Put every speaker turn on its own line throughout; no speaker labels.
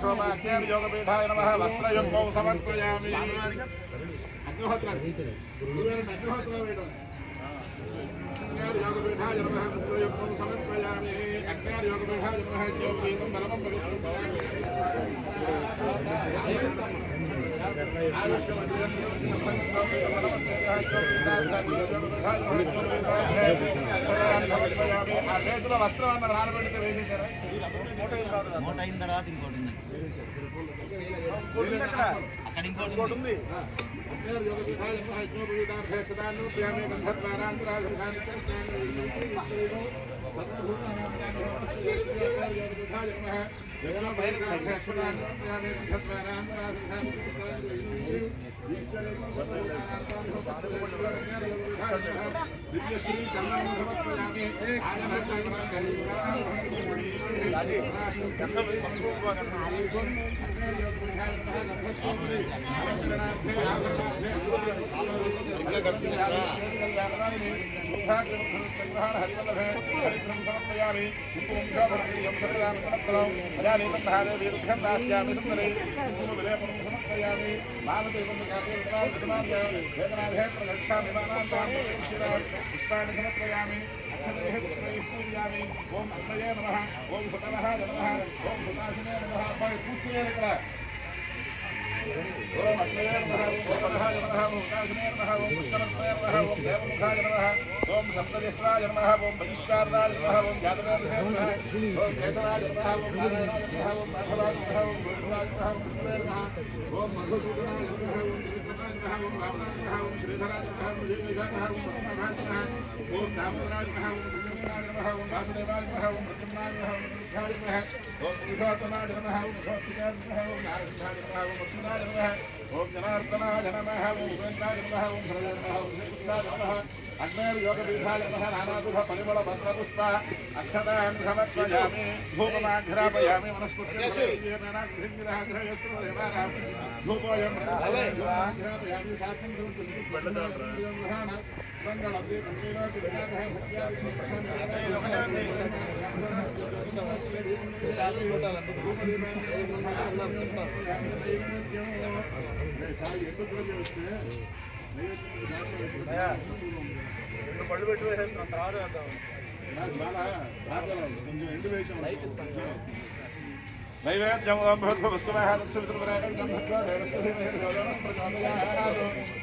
योगपीठाय नमः वस्त्रयुग्मौ समर्पयामि अग्निहोत्र योगपीठाय नमः वस्त्रयुग्मौ समर्पयामि योगपीठाय नमः ज्योतिं बलमं వస్త్రం నానబెడితే వేసేసారా మూట అయిన తర్వాత ఇంకోటి అక్కడ ఇంకోటి ఉంది समर्पयामि पूजयामि ओम अग्नये नमः ओम सुतनः नमः ओम सुताशिने नमः पूज्ये ओम अग्नये नमः ओम सुतनः नमः ओम सुताशिने नमः ओम पुष्करत्वये नमः ओम देवमुखाय नमः ओम सप्तदिष्ट्राय नमः ओम वजिष्ठार्दाय नमः ओम जातवेदसे नमः ओम केशवाय नमः ओम नारायणाय नमः ओम माधवाय नमः ओम गोविन्दाय नमः ओम कृष्णाय नमः ओम मधुसूदनाय नमः ओम त्रिविक्रमाय नमः ओम रामनाय नमः ओम श्रीधराय नमः ओम जयविजयाय नमः ओम पद्मनाभाय नमः ओम दामोदराय नमः ओम संजीवनाय नमः ओम वासुदेवाय नमः ओम प्रद्युम्नाय नमः ओम नित्याय नमः ओम पुरुषोत्तमाय नमः ओम भगवत्याय नमः ओम नारसिंहाय नमः ओम अच्युताय नमः ओम जनार्दनाय नमः ओम गोविन्दाय नमः ओम हरये नमः ओम श्रीकृष्णाय नमः अग्नेर योगपीठाय नमः नानाशुभ परिमल भद्रपुष्प अक्षतान् समर्पयामि धूपमाघ्रापयामि वनस्पतिर्धूपोऽयं धूपमाघ्रापयामि सात्वं పళ్ళు పెట్టి వేసేస్తున్నాం తర్వాత వేద్దాం కొంచెం ఎండు వేసాం నైవేద్యం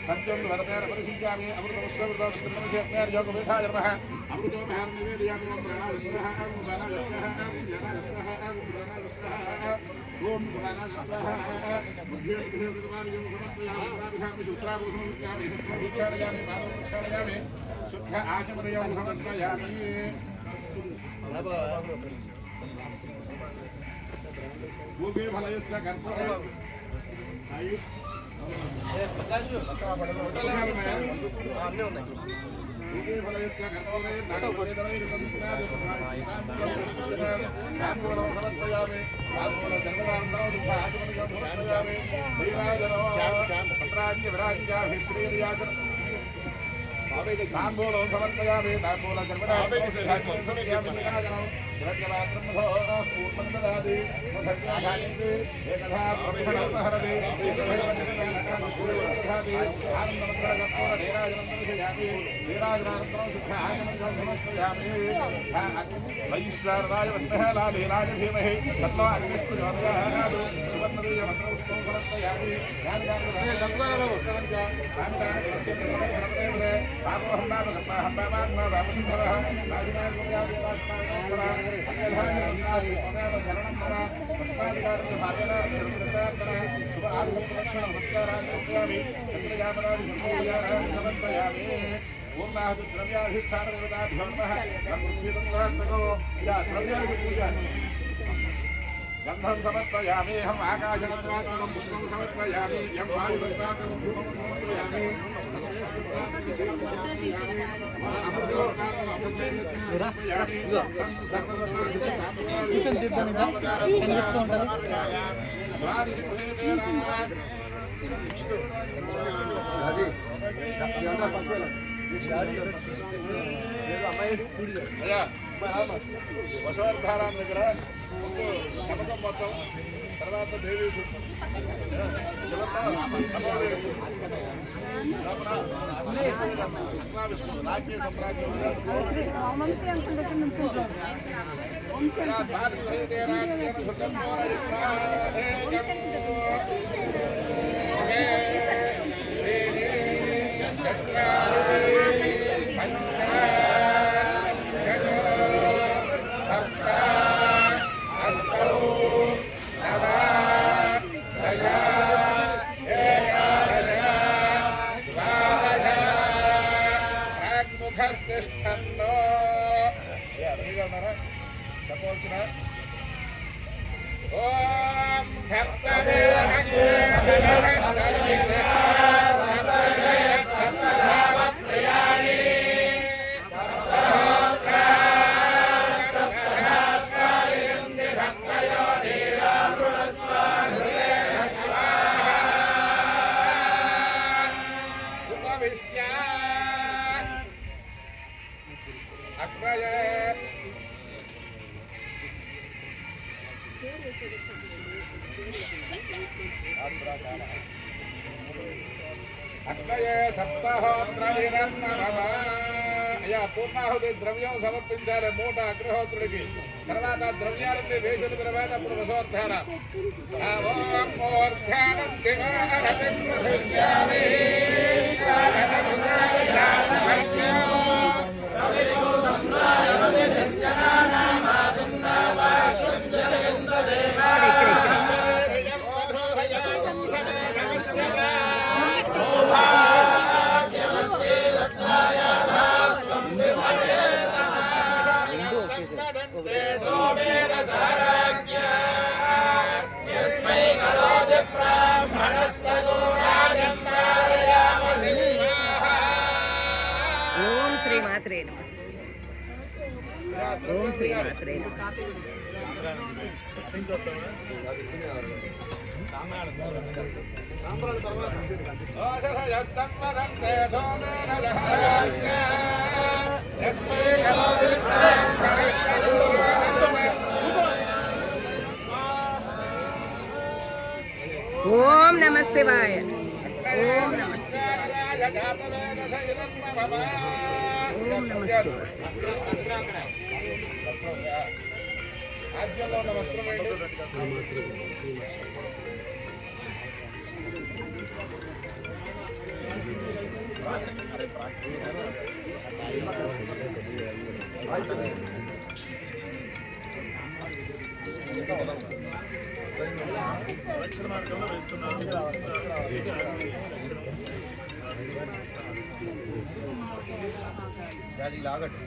సత్యం వరదేన పరిశీలించామి అమృతయోగపీఠాయ నమః అమృతో మహం నివేదయామి ఓం సమర్పయామి శుద్ధ ఆచమనయం సమర్పయామి భూమి ఫలయస్య కర్పూర तांबूलो समर्पयामि तांबूल सर्वदा पूर्णदादि मुखस्याधानिति एकधा प्रभुहरति आनन्दमन्त्रकर्पूर नीराजनन्दविषयामि नीराजनानन्तरं शुद्ध आचमनं समर्पयामि वैश्वानराय विद्महे लालीलाय धीमहि तन्नो अग्निः प्रचोदयात् सुवर्णदीयमन्त्रपुष्पं समर्पयामि गंधं समर्पयामि हम आकाशगंगात्मकं पुष्पं समर्पयामि यं वायुगंगात्मकं धूपं समर्पयामि అయ్యా వశవర్ధారాన్ని దగ్గర ముందు శపథం మొత్తం తర్వాత దేవీ సూత్రం చివరిలో నమోదేవి విష్ణు రాజ్య సంప్రాజ్యం చెప్పవచ్చున ఓం అగ్నయే సప్తహోత్రవిరన్నరవ అయ్యా పూర్ణాహుతి ద్రవ్యం సమర్పించాలి మూట అగ్నిహోత్రుడికి తర్వాత ద్రవ్యాలన్నీ వేసిన తర్వాత అప్పుడు వశోద్ధార ఓం మూర్ధ్యానం
ఓం శ్రీ మాత్రే ఓం నమః శివాయ ఓం నమః శివాయ ఓం నమః శివాయ
రాజ్యంలో ఉన్న వస్త్రం ఏంటి దక్షిణ మార్గంలో వేస్తున్నాను లాగండి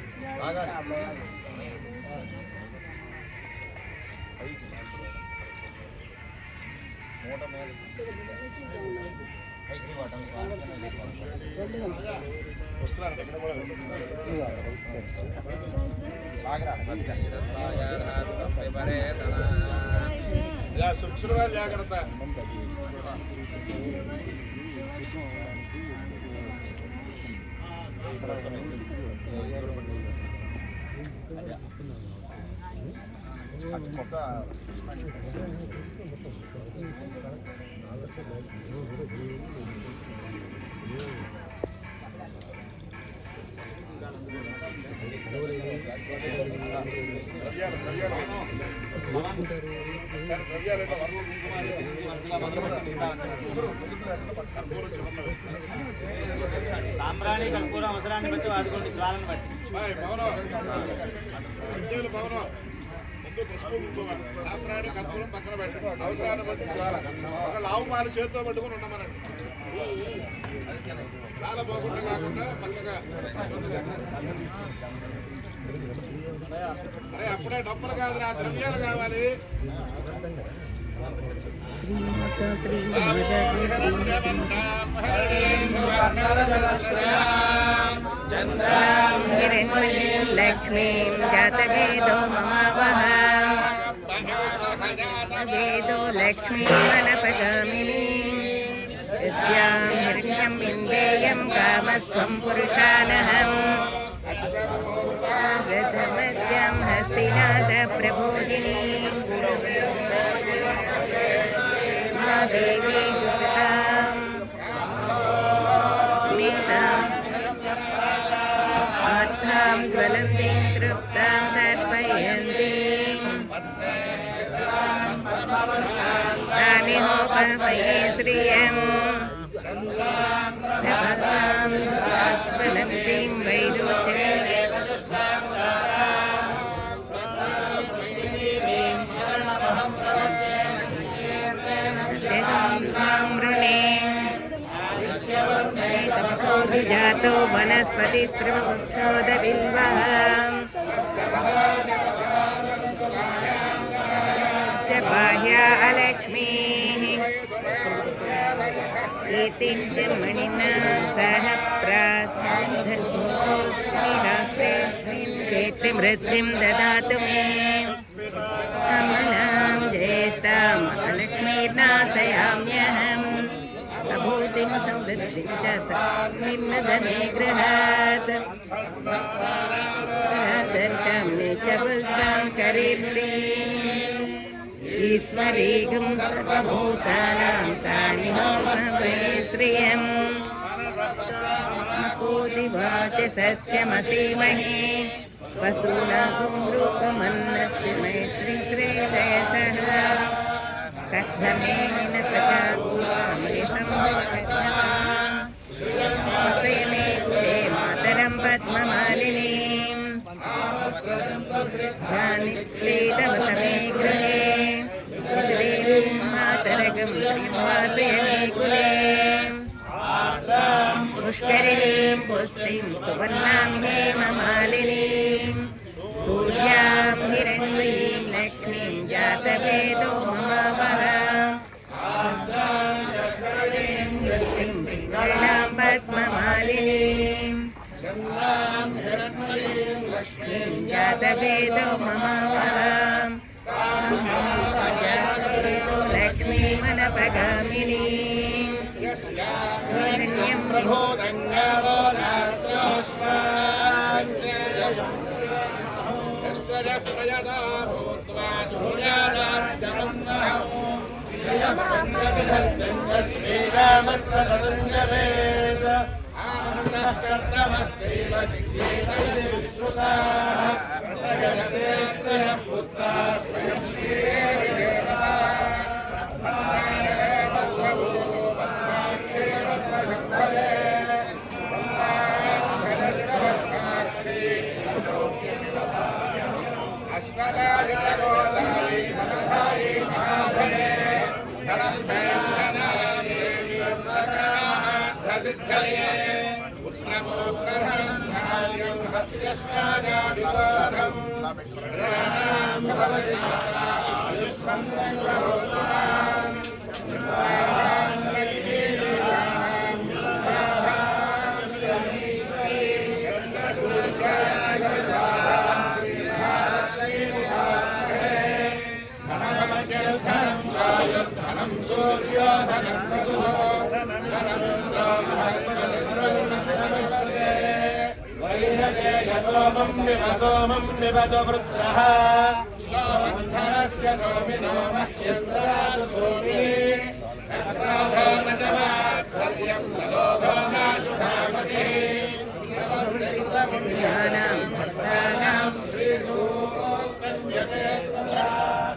మూట మీద వస్తున్నారు దగ్గర కూడా శుక్రువారు జాగ్రత్త
సాంబ్రాణి కర్పూరం అవసరాన్ని బట్టి వాడుకోండి జ్వాలను బట్టి
భవనం ముందు పసుపు సాంబ్రాణి కర్పూరం పక్కన పెట్టి అవసరాన్ని బట్టి జ్వాల ఒక లావు పాలు చేతితో పట్టుకుని ఉండమనండి చాలా పోకుండా కాకుండా పక్కగా అరే అప్పుడే డబ్బులు కాదు నా ద్రవ్యాలు కావాలి
లక్ష్మీం జాతవేదో మమావహ వేదో లక్ష్మీమనపగామినీ యస్యాం హిరణ్యం ఇందేయం కామస్వం పురుషానహం रथमद्यं हस्तिनाथ प्रबोधिनी देवी आत्मां ज्वलन्तीं तृप्तां तर्पयन्तीं तामिहोपमये श्रियं तपसां ज्वलन्तीं वैरोचनीं जातो वनस्पति स्रवक्षोदबिल्वः च बाह्या अलक्ष्मीः एतिश्च मणिना सह प्रार्थनास्मिन् क्षेत्रमृद्धिं ददातु मे कमलां ज्येष्ठां लक्ष्मीर्नाशयाम्यहम् अभूतिं समृद्धिं च निर्नदमे गृहात् दर्शं मे च पुष्पं करीर्प्रीम् ईश्वरीगं सर्वभूतानां तानिहोमवे श्रियम् मकोदिवाच सत्यमसीमहे वसूनागं रूपमन्नस्य मे श्रीश्रेदयसः कथमेन प्रजामे कुले मातरं पद्ममालिनीं क्लेदवसमे गृहे मातरगं वासय मे कुले पुष्करिणीं पुष्टिं सुवर्णां हेममालिनीं सूर्यां हिरण्मयीं लक्ष्मीं जातवेदो मम वः वर्णां पद्ममालिनीं लक्ष्मीं जातवेदो मम वः लक्ष्मीमनपगामिनीं हिरण्यं
श्रीरामस्वतंजवेद आनन्दः कर्तमस्तेव जिज्ञेतविश्रुताः पुत्राः स्वयं श्रीदेवता सोमं विवदो वृत्रः सोमन्धरस्य सोमिनो मह्यस्त्रादु सोमी तत्राधानजवात्सर्यं नलोभो नाशुधामति ज्ञानां भक्तानां श्रीसूक्तञ्जपेत्सदा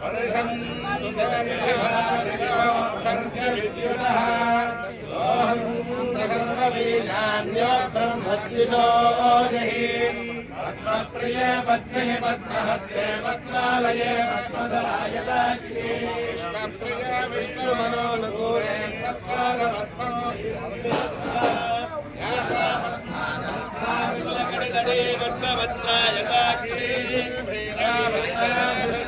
वर्षं तुदेवस्य विद्युतः सोऽहं सर्ववीर्यान्यो ब्रह्मद्विषो जहि पद्मप्रिय पद्मिनि पद्महस्ते पद्मालये पद्मधराय दाक्षी विष्णुप्रिय विष्णुमनोनुकूले पद्मालकटितटे पद्मभद्राय दाक्षी भैराभरणमिता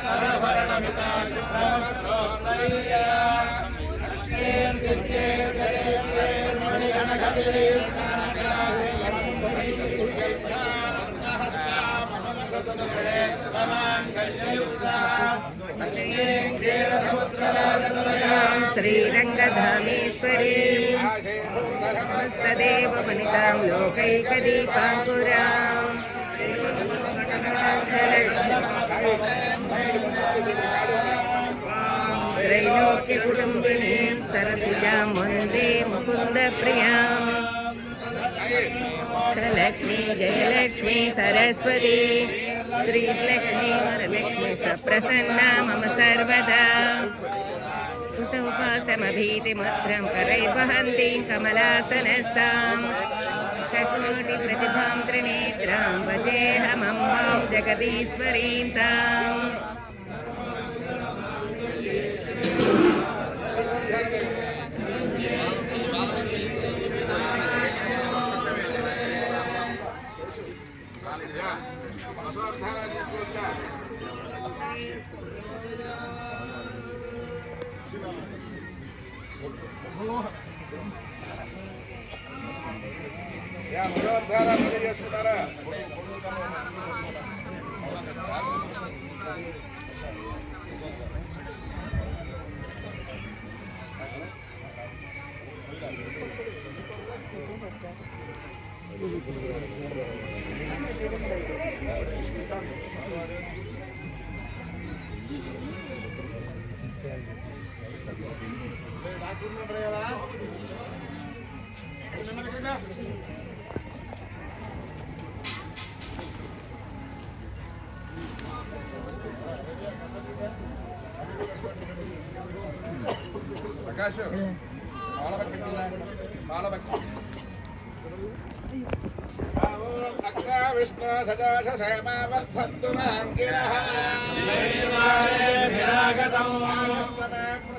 श्रीरङ्गधामेश्वरी तदेव वनितां लोकैकदीपाङ्कुरां त्रैलोक्यकुटुम्बिनीं सरसिजां वन्दे मुकुन्दप्रियां लक्ष्मी जयलक्ष्मी सरस्वती श्रीलक्ष्मी वरलक्ष्मी सप्रसन्ना मम सर्वदा कुसुपासमभीतिमुद्रं करैर्वहन्तीं कमलासनस्तां ककोटिप्रतिभां त्रिनेत्रां भजेऽहमम्बां जगदीश्वरीं ताम्
చేసుకుంటారా ప్రకాష్ విష్ణు సదాశ సేమావర్ధంతు మాంగిరః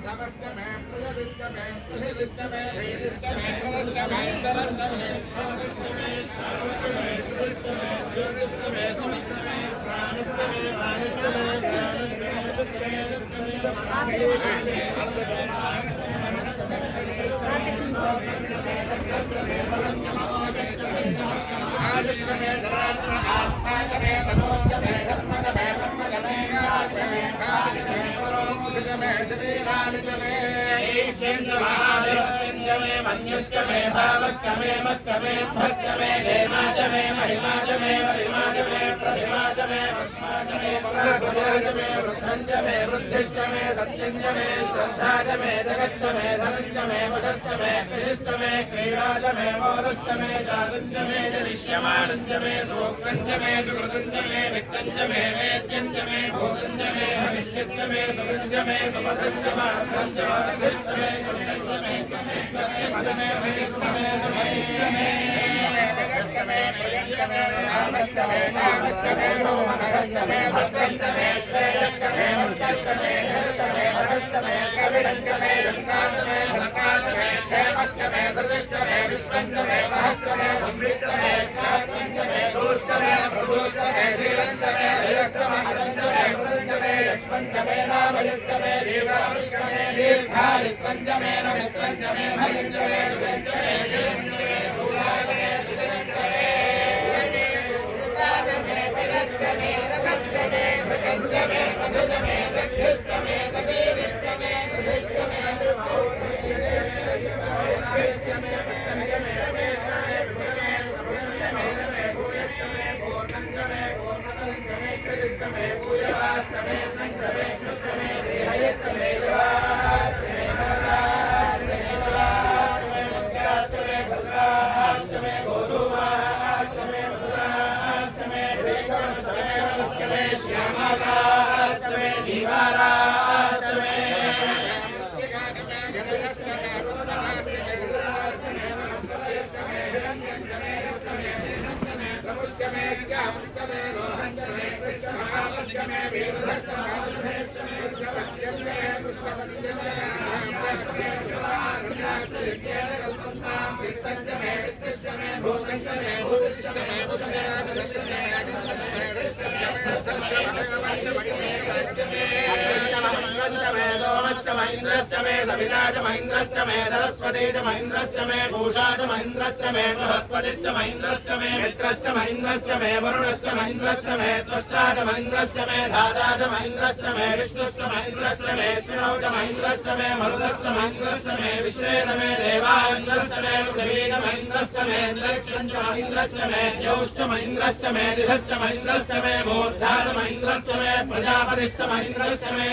సమస్తమే ప్రజలిష్టమే ప్రజలిష్టమే ధైర్యష్టమే ప్రజలిష్టమే ఇంద్రష్టమే ఆదిష్టమే జనార్దన ఆత్మాచమే తనోష్టమే ధర్మగమే బ్రహ్మగమే కామే కామే పరోముఖమే శరీరానిజమే ఈశ్వరమహాదేవమే మన్యుష్టమే భావష్టమే మస్తమే భస్తమే దేమాజమే మహిమాజమే మహిమాజమే ప్రతిమాజమే విశ్వాజమే పరాజమే వృద్ధంజమే వృద్ధిష్టమే సత్యంజమే శ్రద్ధాజమే జగచ్చమే ధనంజమే వజస్తమే క్రిష్టమే క్రీడాజమే మోదష్టమే జాగంజమే జనిష్యమానంజమే సూక్ష్మంజమే సుకృతంజమే విత్తంజమే వేద్యంజమే భూతంజమే భవిష్యత్జమే సుగంజమే సుమధంజమార్థంజమే గుణంజమే కమిష్టమే పదమే భవిష్యమే సమయిష్టమే జగష్టమే ప్రియంజమే రామష్టమే కామష్టమే సోమనష్టమే భద్రంజమే శ్రేయష్టమే మస్తష్టమే హరితమే వరష్టమే కవిడంజమే రంగాజమే ధనకాజమే క్షేమష్టమే ధృతిష్టమే విశ్వంజమే మహష్టమే సంవృత్తమే సాత్వంజమే సూష్టమే ప్రసూష్టమే శ్రీరంజమే ధీరష్టమే అదంజమే మృదంజమే లక్ష్మంజమే నామయుష్టమే దీర్ఘాయుష్కమే దీర్ఘాయుత్వంజమే నమిత్వంజమే భయంజమే సుగంజమే శ్రీరంజమే సూరాజమే సుజనంజమే సుకృతాజమే పయష్టమే రసష్టమే భృగంజమే మధుజమే సఖ్యష్టమే సవీరిష్టమే కృధిష్టమే देवश्च मे सोमश्च महेन्द्रश्च मे सविता च महेन्द्रश्च मे सरस्वती च महेन्द्रश्च मे पूषा च महेन्द्रश्च मे बृहस्पतिश्च महेन्द्रश्च मे मित्रश्च महेन्द्रश्च मे वरुणश्च महेन्द्रश्च मे त्वष्टा च महेन्द्रश्च मे धाता च महेन्द्रश्च मे विष्णुश्च महेन्द्रश्च मे श्रिणौ च महेन्द्रश्च मे मरुदश्च महेन्द्रश्च मे विश्वेन मे देवान्द्रश्च मे पृथिवी च महेन्द्रश्च मे अन्तरिक्षं च महेन्द्रश्च मे यौश्च महेन्द्रश्च मे दिशश्च महेन्द्रश्च मे मूर्धा च महेन्द्रश्च मे प्रजापतिश्च महेन्द्रश्च मे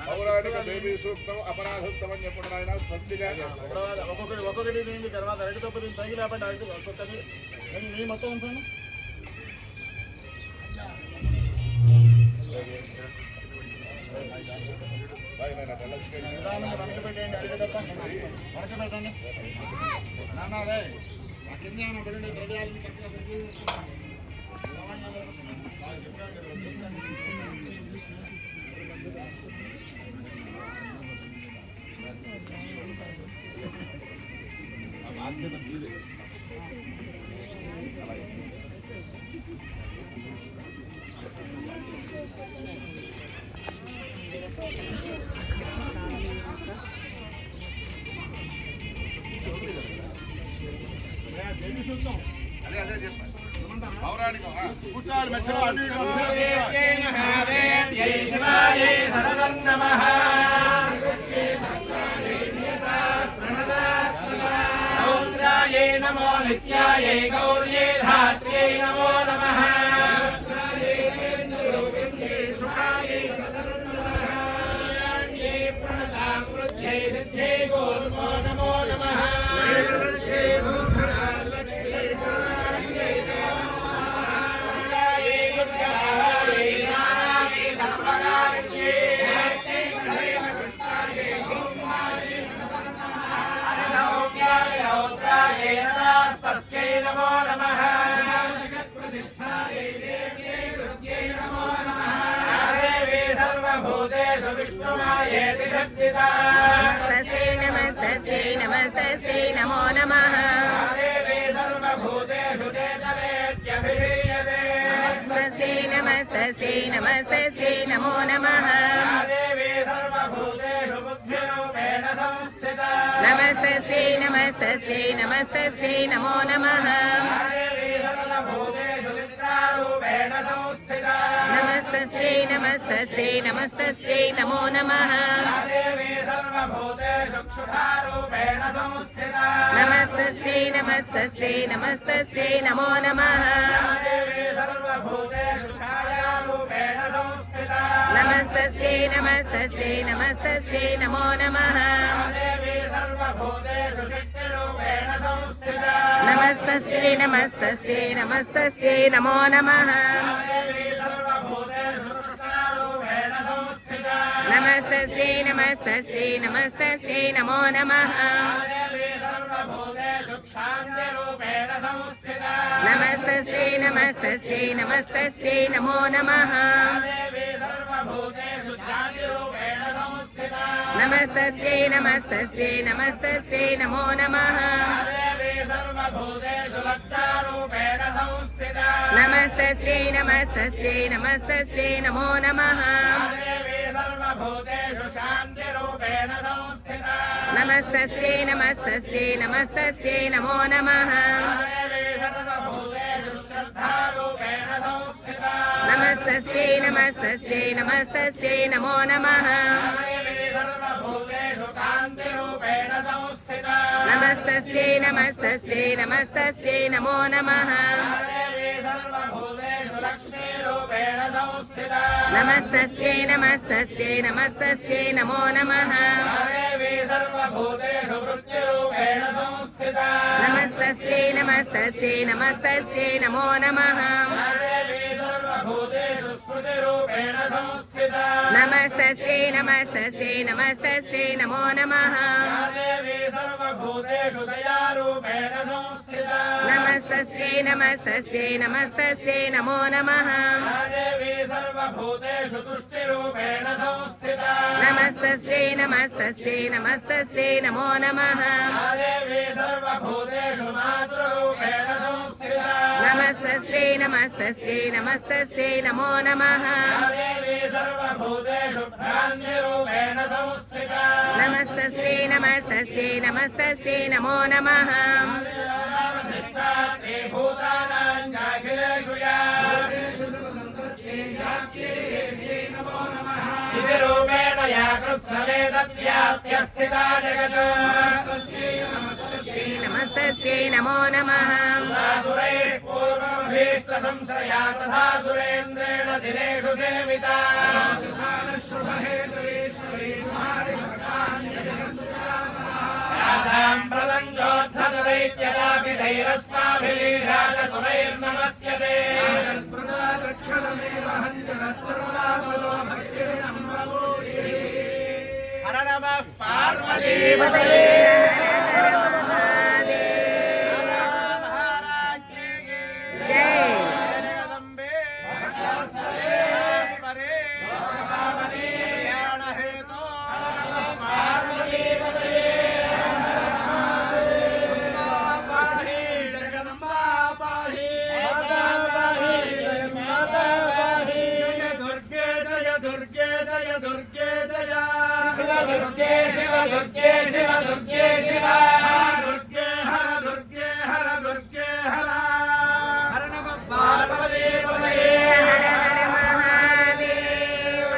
పౌరాణిక దేవీ సూక్తం అపరాధస్తమని చెప్పడం ఆయన స్పష్టిగా ఒక్కొక్కటి దీనికి తర్వాత అరటితో తగి లేకపోతే అరటి నీ మొత్తం ఉంచండి. వెనక పెట్టండి అరటి తప్ప వెనక పెట్టండి నాదే ఆ కింద పెట్టండి ద్రవ్యాలను చక్కగా సంకేతిస్తున్నాను. అదే అదే చెప్పండి పౌరాణికం కూర్చోవాలి మధ్యలో అన్ని నమో నిత్యాయే గౌర్యే ధాత్ర్యై నమో నమః సుఖాయ सिद्ध्यै सिद्ध्यै गुरुर्मो नमो नमः वैरवृत्यै लक्ष्मी शान्त्यै देवाय युद्धाय नाराय सर्वकार्ये कृष्णाय गोमाय नमोऽप्याय रौद्राय नमस्तस्यै नमो नमः जगत्प्रतिष्ठायै देव्यै हृद्यै नमो नमः देवी सर्वभूतेषु विष्णुमायेति शक्तिदा
नमस्तस्यै नमस्तस्यै नमस्तस्यै नमो नमः
देवी सर्वभूतेषु चेतनेत्यभिधीयते
नमस्तस्यै नमस्तस्यै नमस्तस्यै नमो नमः
देवी सर्वभूतेषु बुद्धिरूपेण संस्थिता
नमस्तस्यै नमस्तस्यै नमस्तस्यै नमो नमः
देवी सर्वभूतेषु चित्रारूपेण संस्थिता
नमस्तस्यै नमस्तस्यै नमस्तस्यै नमो नमः
देवी सर्वभूतेषु क्षुधारूपेण संस्थिता
नमस्तस्यै नमस्तस्यै नमस्तस्यै नमो नमः
देवी सर्वभूतेषु छायारूपेण संस्थिता
नमस्तस्यै नमस्तस्यै नमस्तस्यै नमो नमः
देवी सर्वभूतेषु शक्तिरूपेण संस्थिता
नमस्तस्यै नमस्तस्यै नमस्तस्यै नमो नमः
देवी सर्वभूतेषु कृष्णारूपेण संस्थिता
नमस्तस्यै नमस्तस्यै नमस्तस्यै नमो नमः
देवी सर्वभूतेषु क्षान्तिरूपेण संस्थिता
नमस्तस्यै नमस्तस्यै नमस्तस्यै नमो नमः
देवी सर्वभूतेषु ज्ञानिरूपेण संस्थिता
नमस्तस्यै नमस्तस्यै नमस्तस्यै नमो नमः
देवी सर्वभूतेषु लक्षारूपेण संस्थिता
नमस्तस्यै नमस्तस्यै नमस्तस्यै नमो नमः
देवी सर्वभूतेषु शान्तिरूपेण संस्थिता
नमस्तस्यै नमस्तस्यै नमस्तस्यै नमो नमः
देवी सर्वभूतेषु श्रद्धारूपेण संस्थिता
नमस्तस्यै नमस्तस्यै नमस्तस्यै नमो नमः
देवी सर्वभूतेषु कान्तिरूपेण संस्थिता
नमस्तस्यै नमस्तस्यै नमस्तस्यै नमो नमः
देवी सर्वभूतेषु लक्ष्मीरूपेण संस्थिता
नमस्तस्यै नमस्तस्यै नमस्तस्यै नमो नमः
देवी सर्वभूतेषु वृत्तिरूपेण संस्थिता
नमस्तस्यै नमस्तस्यै नमस्तस्यै नमो नमः
देवी सर्वभूतेषु स्मृतिरूपेण संस्थिता
नमस्तस्यै नमस्तस्यै नमस्तस्यै नमो नमः
देवी सर्वभूतेषु दयारूपेण संस्थिता
नमस्तस्यै नमस्तस्यै नमस्तस्यै नमो नमः
देवी सर्वभूतेषु तुष्टिरूपेण संस्थिता
नमस्तस्यै नमस्तस्यै नमस्तस्यै नमो नमः
देवी सर्वभूतेषु मातृरूपेण संस्थिता
नमस्तस्यै नमस्तस्यै नमस्तस्यै नमो नमः
देवी सर्वभूतेषु भ्रान्तिरूपेण संस्थिता
नमस्तस्यै नमस्तस्यै नमस्तस्यै नमो नमः
अधिष्ठात्रे भूतानां चाखिलेषु या शिविरूपेण या कृत्स्नवे तद्व्याप्य स्थिता जगत्
नमस्तस्यै नमो नमः
सुरैः पूर्वमभीष्टसंश्रया तथा सुरेन्द्रेण दिनेषु सेविता प्रदञ्जोद्धतदैत्यलाभिधैरस्माभिलीशाचतुरैर्नमस्यते हर नमः पार्वतीपतये
जय
जगदम्बे परे हेतु जगदम्बा पाहि दुर्गे जय दुर्गे जय दुर्गे जय दुर्गे शिव दुर्गे शिव दुर्गे शिव दुर्गे हर दुर्गे हर दुर्गे हर हर नमः पार्वती पतये
हर हर महादेव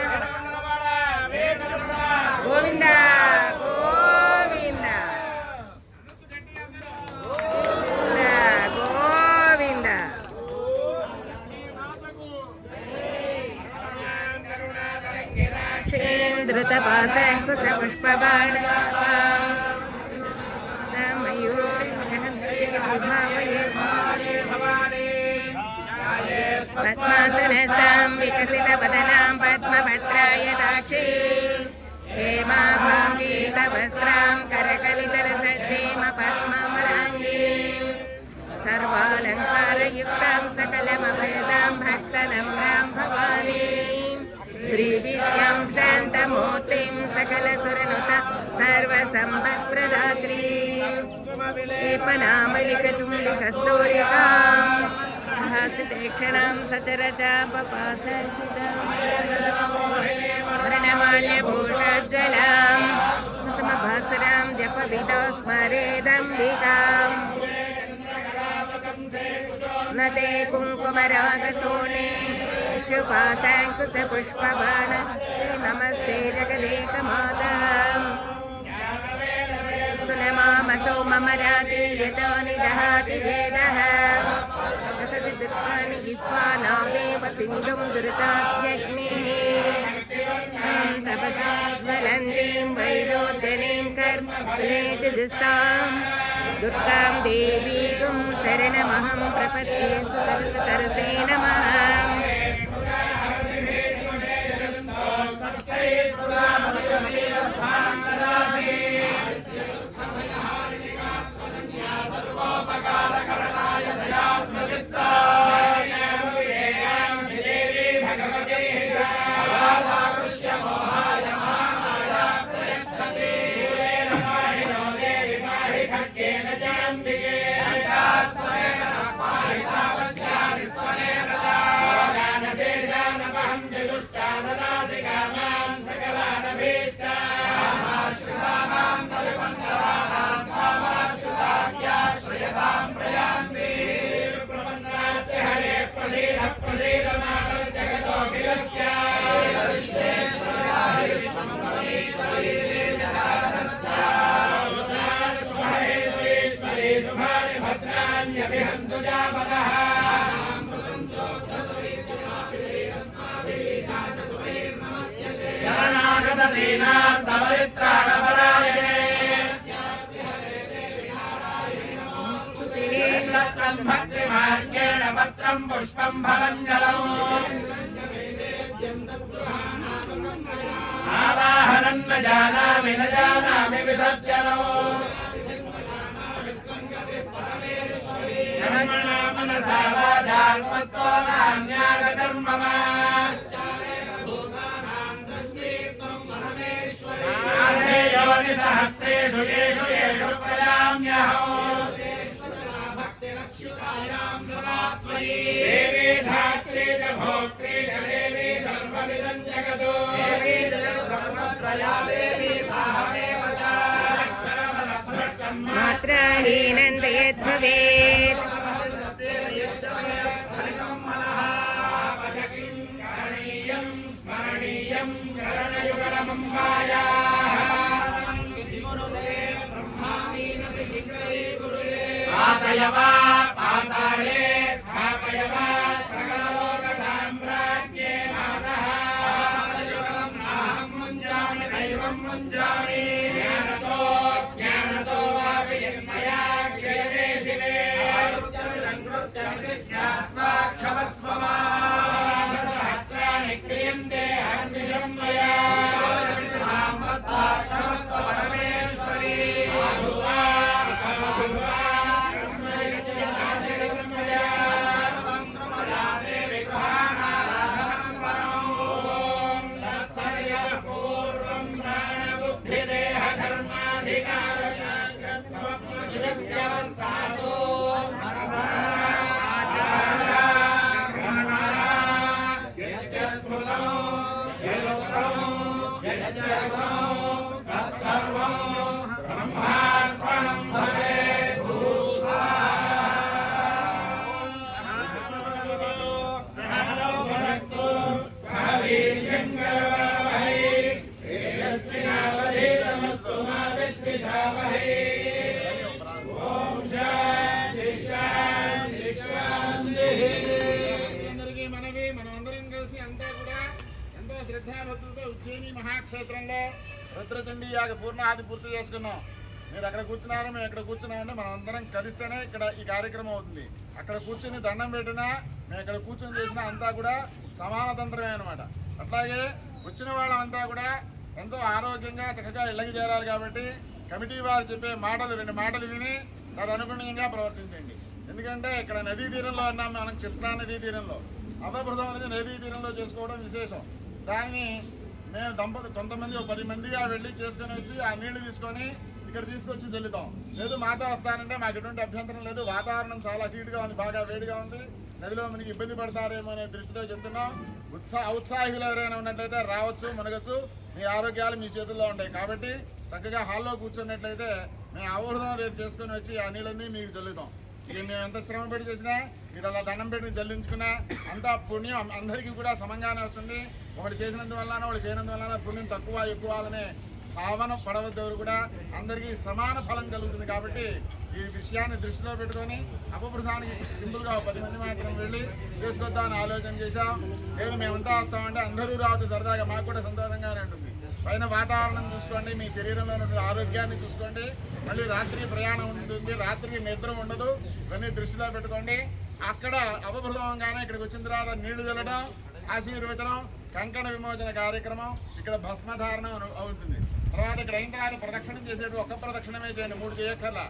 गोविंद गोविंद गोविंद धृतपाश पद्मासनस्तां विकसितवदनां पद्मभद्रायताक्षी हेमाभाङ्गीतवस्त्रां करकलितरसज्जेम पद्ममराङ्गीं सर्वालङ्कारयुक्तां सकलमभयदां भक्तनम्रां भवानीं श्रीविद्यां शान्तमूर्तिं सकलसुरनुत सर्वसम्पत्प्रदात्रीं लेपनामलिकचुम्बिकस्तूरिकां हासितेक्षणां सचरचापपासर्पिषां समभासरां जपविदो स्मरेदम्बिकाम् न ते कुङ्कुमरागसोणे शुभासाङ्कुशपुष्पबाण नमस्ते जगदेकमाता सुनमामसो मम राति यतो निदहाति वेदः दशति दुर्गाणि विश्वानामेव सिन्धुं दुरिताग्निः तपसा ज्वलन्तीं वैरोचनीं कर्मफलेजुस्तां दुर्गां देवीं शरणमहं प्रपद्ये सुरसतरसे नमः
भक्तिमार्गेण पत्रं पुष्पं फलञ्जलम् आवाहनं न जानामि विसर्जनम् जनमना मनसा वाचात्मत्तो नान्यागधर्मः योनिसहस्रेषु येषु येषु प्रयाम्यहम् देवी धात्री च भोक्त्री च देवी सर्वमिदं जगतो
मात्राहीनं यद्भवेत्
स्मरणीयं शरणयुगलमम्बायाः पातय वा पाताळे स्थापय वा सकललोकसाम्राज्ञे मातः नाहं मुञ्जामि दैवं मुञ्जामि ज्ञानतो वापि यन्मया क्रियते शिवे ज्ञात्वा क्षमस्व मां सहस्राणि क्रियन्ते हर्निशं मया क्षमस्व परमेश्वरी साधु वा असाधु वा శ్రద్ధాభక్తులతో ఉజ్జయిని మహాక్షేత్రంలో రుద్రచండీ యాగ పూర్ణాహుతి పూర్తి చేసుకున్నాం. మీరు అక్కడ కూర్చున్నారు, మేము ఇక్కడ కూర్చున్నామంటే మనం అందరం కలిస్తేనే ఇక్కడ ఈ కార్యక్రమం అవుతుంది. అక్కడ కూర్చుని దండం పెట్టినా మేము ఇక్కడ కూర్చొని చేసినా అంతా కూడా సమానతంత్రమే అనమాట. అట్లాగే వచ్చిన వాళ్ళంతా కూడా ఎంతో ఆరోగ్యంగా చక్కగా ఇళ్ళకి చేరాలి. కాబట్టి కమిటీ వారు చెప్పే మాటలు 2 మాటలు విని తదనుగుణంగా ప్రవర్తించండి. ఎందుకంటే ఇక్కడ నదీ తీరంలో ఉన్నాం మనం, చిత్రా నదీ తీరంలో. అపభృతం అనేది నదీ తీరంలో చేసుకోవడం విశేషం. దాన్ని మేము కొంతమంది 10 మందిగా వెళ్ళి చేసుకొని వచ్చి ఆ నీళ్లు తీసుకొని ఇక్కడ తీసుకొచ్చి చల్లుతాం. లేదు మాతో వస్తానంటే మాకు ఎటువంటి అభ్యంతరం లేదు. వాతావరణం చాలా హీట్గా ఉంది, బాగా వేడిగా ఉంది, నదిలో మనకి ఇబ్బంది పడతారేమో అనే దృష్టితో చెప్తున్నాం. ఉత్సాహికులు ఎవరైనా ఉన్నట్లయితే రావచ్చు, మునగచ్చు. మీ ఆరోగ్యాలు మీ చేతుల్లో ఉంటాయి. కాబట్టి చక్కగా హాల్లో కూర్చున్నట్లయితే మేము అవబృతం రేపు చేసుకొని వచ్చి ఆ నీళ్ళన్నీ మీకు చల్లుతాం. ఇక మేము ఎంత శ్రమ పెట్టి చేసినా మీరు అలా దండం పెట్టి జల్లించుకున్నా అంతా పుణ్యం అందరికీ కూడా సమంగానే వస్తుంది. ఒకటి చేసినందువల్ల ఒకటి చేయనందువల్ల పుణ్యం తక్కువ ఎక్కువ అనే భావన పడవద్దెవరు కూడా అందరికీ సమాన ఫలం కలుగుతుంది. కాబట్టి ఈ విషయాన్ని దృష్టిలో పెట్టుకొని అపభృతానికి సింపుల్గా 10 మంది మాత్రం వెళ్ళి చేసుకొద్దామని ఆలోచన చేశాం. లేదు మేమంతా వస్తామంటే అందరూ రావచ్చు, సరదాగా మాకు కూడా సంతోషంగానే ఉంటుంది. పైన వాతావరణం చూసుకోండి, మీ శరీరంలో ఉన్న ఆరోగ్యాన్ని చూసుకోండి. మళ్ళీ రాత్రి ప్రయాణం ఉంటుంది, రాత్రికి నిద్ర ఉండదు. ఇవన్నీ దృష్టిలో పెట్టుకోండి. అక్కడ అపభృతంగానే ఇక్కడికి వచ్చిన తర్వాత నీళ్లు చల్లడం, ఆశీర్వచనం, కంకణ విమోచన కార్యక్రమం, ఇక్కడ భస్మధారణం అవుతుంది. తర్వాత ఇక్కడ అయిన తర్వాత ప్రదక్షిణం చేసేది ఒక్క ప్రదక్షిణమే చేయండి, 3 చేయక్కర్లా.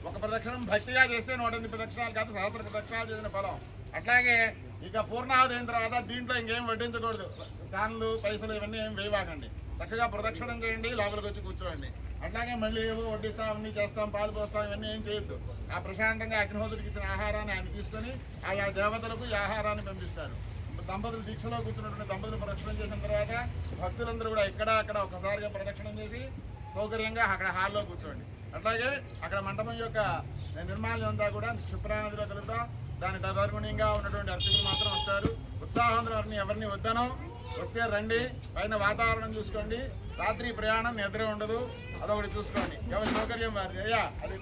ఒక ప్రదక్షిణం భక్తిగా చేస్తే 108 ప్రదక్షిణాలు కాదు, సహస్ర ప్రదక్షిణాలు చేసిన ఫలం. అట్లాగే ఇక పూర్ణాహుతి అయిన తర్వాత దీంట్లో ఇంకేం వడ్డించకూడదు. కాన్లు పైసలు ఇవన్నీ ఏం వేయవాకండి. చక్కగా ప్రదక్షిణం చేయండి, లోపలికి వచ్చి కూర్చోండి. అట్లాగే మళ్ళీ ఏవో వడ్డిస్తాం, అన్నీ చేస్తాం, పాలు పోస్తాం, ఇవన్నీ ఏం చేయొద్దు. ఆ ప్రశాంతంగా అగ్నిహోత్రుడికి ఇచ్చిన ఆహారాన్ని ఆయన తీసుకొని ఆయా దేవతలకు ఈ ఆహారాన్ని పంపిస్తారు. దంపతులు దీక్షలో కూర్చున్నటువంటి దంపతులు ప్రదక్షిణం చేసిన తర్వాత భక్తులందరూ కూడా ఇక్కడ అక్కడ ఒకసారిగా ప్రదక్షిణం చేసి సౌకర్యంగా అక్కడ హాల్లో కూర్చోండి. అట్లాగే అక్కడ మంటపం యొక్క నిర్మాణం అంతా కూడా క్షిప్రానదిలో కలుగుతాం. దాని తదనుగుణంగా ఉన్నటువంటి అర్చకులు మాత్రం వస్తారు. ఉత్సాహంతో ఎవరిని వద్దనో, వస్తే రండి. పైన వాతావరణం చూసుకోండి. రాత్రి ప్రయాణం నిద్ర ఉండదు, అదొకటి చూసుకోండి. ఎవరి సౌకర్యం వారి అయ్యా. అది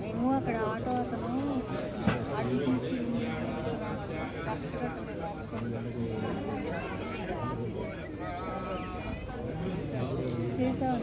మేము అక్కడ ఆటో అతను చేశాను.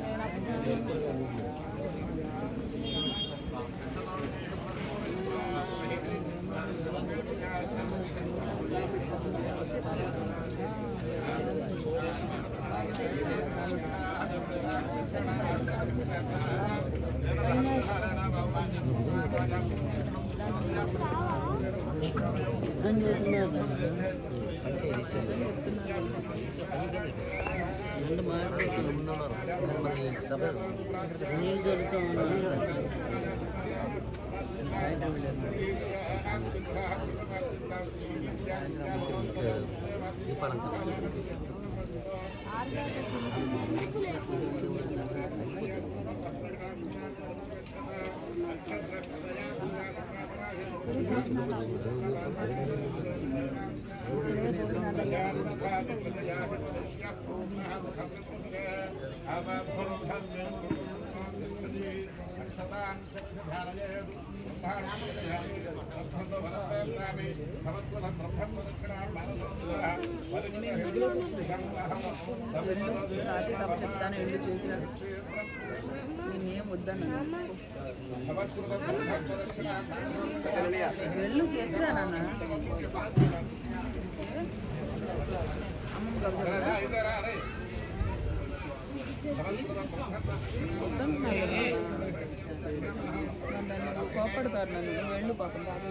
చెప్తాను ఎల్లు చేసిన నేనేం వద్దన్నా ఎల్లు చేసిరానన్న కోపడతారు నన్ను వెళ్ళు పాపం బాగా